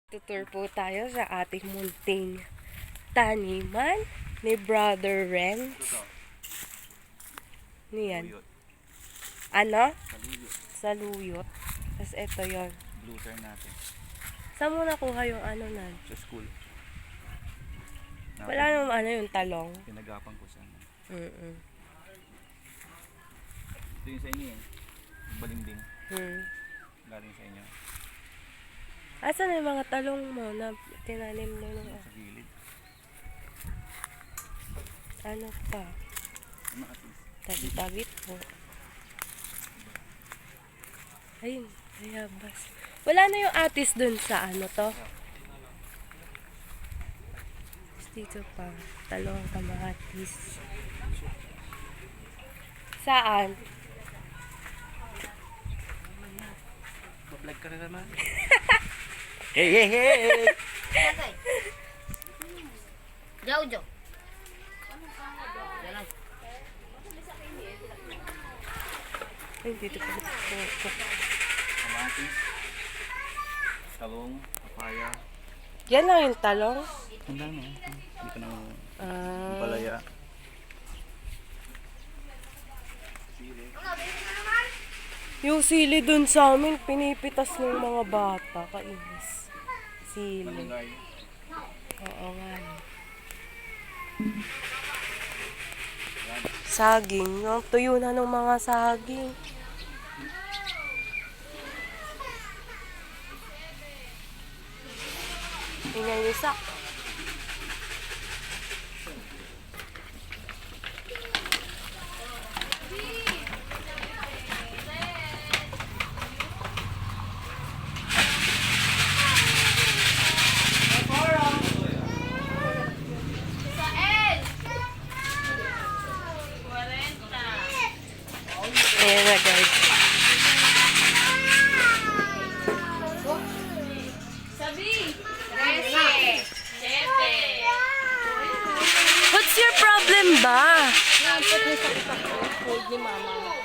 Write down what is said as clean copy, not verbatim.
Tutur po tayo sa ating munting taniman ni Brother Renz. Ano yan? Ano? Saluyot. Tapos ito yon. Bluter natin. Saan mo nakuha yung ano nan? Sa school. Wala naman ano yung talong. Pinagapan ko sa Ito yung sa inyo eh. Yung balimbing. Galing sa inyo. Asan yung mga talong mo na tinanim mo nung Sa gilid. ano pa? Ano atis? Tabi-tabi po. Ayun, ayabas. Wala na yung atis dun sa ano to. Dito pa, talong kamatis. Saan? Bablog ka na naman. Hey, hey, hey! Jojo. Ay, dito pa. Kamatis. Talong. Papaya. Yan lang yung talong. Ang dami. Hindi ka na Ah, palaya. yung sili dun sa amin, pinipitas ng mga bata. Kainis. Sili. Malunggay. Oo nga. Saging. Yung tuyo na ng mga saging. Ingay ni Sak. Ayan na guys. What's your problem ba? Nampot niya sa hold ni mama.